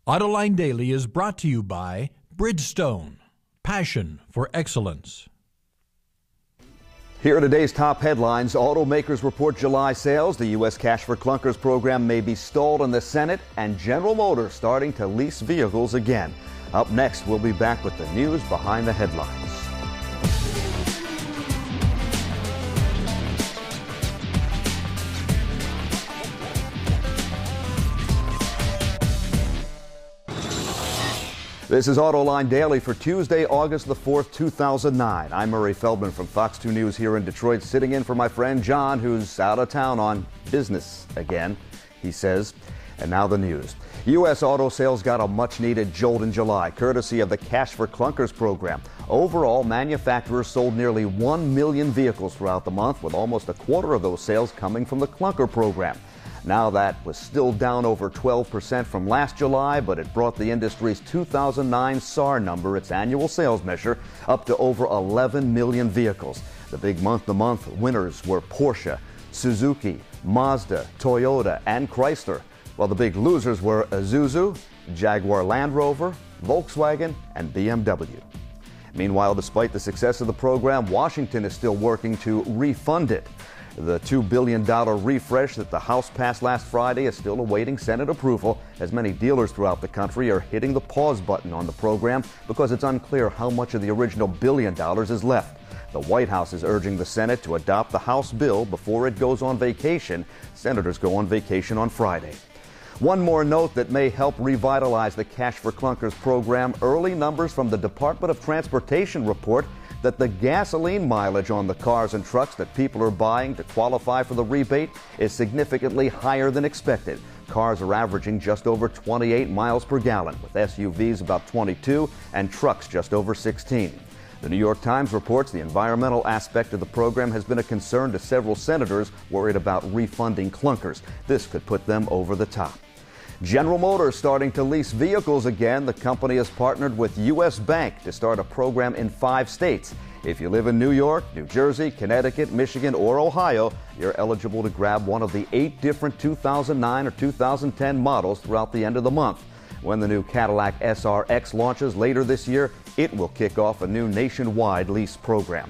Autoline Daily is brought to you by Bridgestone, passion for excellence. Here are today's top headlines. Automakers report July sales. The U.S. cash-for-clunkers program may be stalled in the Senate, and General Motors starting to lease vehicles again. Up next, we'll be back with the news behind the headlines. This is Autoline Daily for Tuesday, August the 4th, 2009. I'm Murray Feldman from Fox 2 News here in Detroit, sitting in for my friend John, who's out of town on business again, he says. And now the news. U.S. auto sales got a much-needed jolt in July, courtesy of the Cash-for-Clunkers program. Overall, manufacturers sold nearly 1 million vehicles throughout the month, with almost a quarter of those sales coming from the Clunker program. Now that was still down over 12% from last July, but it brought the industry's 2009 SAR number, its annual sales measure, up to over 11 million vehicles. The big month-to-month winners were Porsche, Suzuki, Mazda, Toyota, and Chrysler, while the big losers were Isuzu, Jaguar Land Rover, Volkswagen, and BMW. Meanwhile, despite the success of the program, Washington is still working to refund it. The $2 billion refresh that the House passed last Friday is still awaiting Senate approval, as many dealers throughout the country are hitting the pause button on the program because it's unclear how much of the original $1 billion is left. The White House is urging the Senate to adopt the House bill before it goes on vacation. Senators go on vacation on Friday. One more note that may help revitalize the Cash-for-Clunkers program. Early numbers from the Department of Transportation report that the gasoline mileage on the cars and trucks that people are buying to qualify for the rebate is significantly higher than expected. Cars are averaging just over 28 miles per gallon, with SUVs about 22 and trucks just over 16. The New York Times reports the environmental aspect of the program has been a concern to several senators worried about refunding clunkers. This could put them over the top. General Motors starting to lease vehicles again. The company has partnered with U.S. Bank to start a program in 5 states. If you live in New York, New Jersey, Connecticut, Michigan, or Ohio, you're eligible to grab one of the 8 different 2009 or 2010 models throughout the end of the month. When the new Cadillac SRX launches later this year, it will kick off a new nationwide lease program.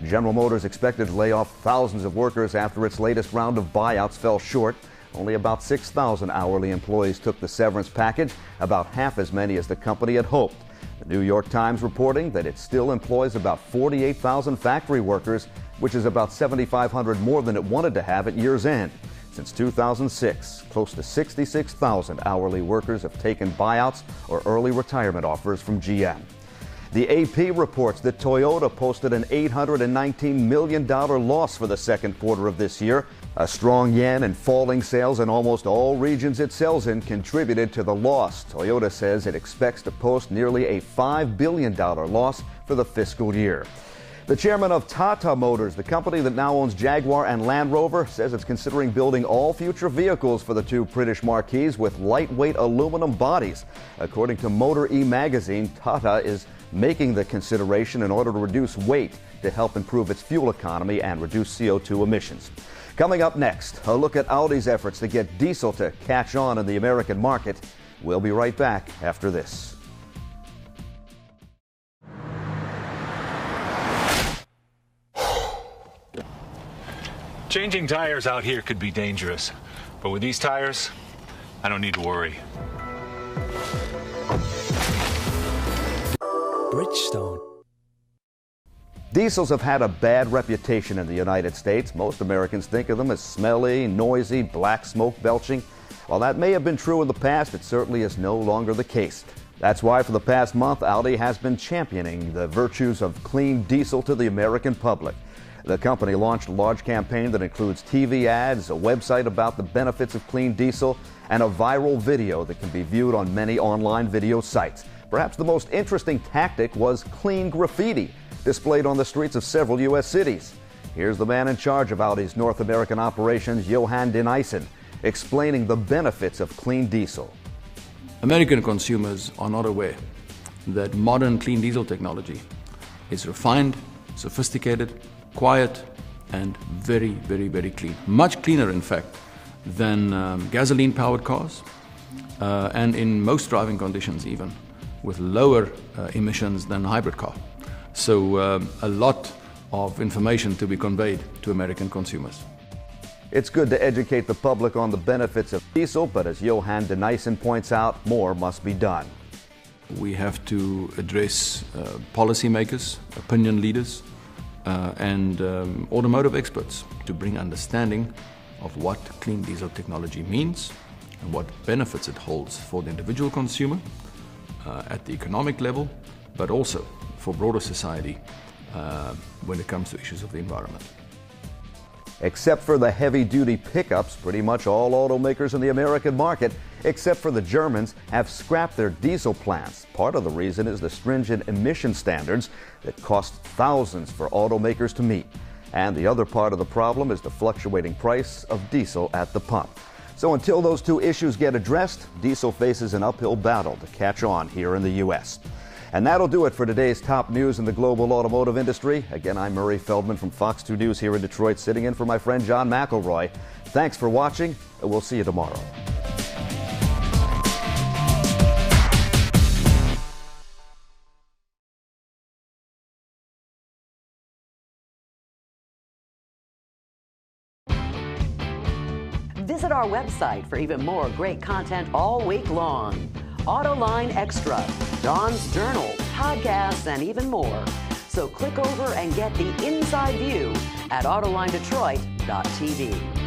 General Motors expected to lay off thousands of workers after its latest round of buyouts fell short. Only about 6,000 hourly employees took the severance package, about half as many as the company had hoped. The New York Times reporting that it still employs about 48,000 factory workers, which is about 7,500 more than it wanted to have at year's end. Since 2006, close to 66,000 hourly workers have taken buyouts or early retirement offers from GM. The AP reports that Toyota posted an $819 million loss for the second quarter of this year. A strong yen and falling sales in almost all regions it sells in contributed to the loss. Toyota says it expects to post nearly a $5 billion loss for the fiscal year. The chairman of Tata Motors, the company that now owns Jaguar and Land Rover, says it's considering building all future vehicles for the 2 British marquees with lightweight aluminum bodies. According to Motor E magazine, Tata is making the consideration in order to reduce weight to help improve its fuel economy and reduce CO2 emissions. Coming up next, a look at Audi's efforts to get diesel to catch on in the American market. We'll be right back after this. Changing tires out here could be dangerous, but with these tires, I don't need to worry. Bridgestone. Diesels have had a bad reputation in the United States. Most Americans think of them as smelly, noisy, black smoke belching. While that may have been true in the past, it certainly is no longer the case. That's why for the past month, Audi has been championing the virtues of clean diesel to the American public. The company launched a large campaign that includes TV ads, a website about the benefits of clean diesel, and a viral video that can be viewed on many online video sites. Perhaps the most interesting tactic was clean graffiti, displayed on the streets of several U.S. cities. Here's the man in charge of Audi's North American operations, Johan Denijsen, explaining the benefits of clean diesel. American consumers are not aware that modern clean diesel technology is refined, sophisticated, quiet, and very, very, very clean. Much cleaner, in fact, than gasoline-powered cars and in most driving conditions even, with lower emissions than a hybrid car. So a lot of information to be conveyed to American consumers. It's good to educate the public on the benefits of diesel, but as Johan de Nijssen points out, more must be done. We have to address policymakers, opinion leaders, and automotive experts to bring understanding of what clean diesel technology means and what benefits it holds for the individual consumer at the economic level, but also for broader society when it comes to issues of the environment. Except for the heavy-duty pickups, pretty much all automakers in the American market, except for the Germans, have scrapped their diesel plants. Part of the reason is the stringent emission standards that cost thousands for automakers to meet. And the other part of the problem is the fluctuating price of diesel at the pump. So until those two issues get addressed, diesel faces an uphill battle to catch on here in the U.S. And that'll do it for today's top news in the global automotive industry. Again, I'm Murray Feldman from Fox 2 News here in Detroit, sitting in for my friend John McElroy. Thanks for watching, and we'll see you tomorrow. Visit our website for even more great content all week long. Autoline Extra, Dawn's Journal, podcasts, and even more. So click over and get the inside view at AutolineDetroit.tv.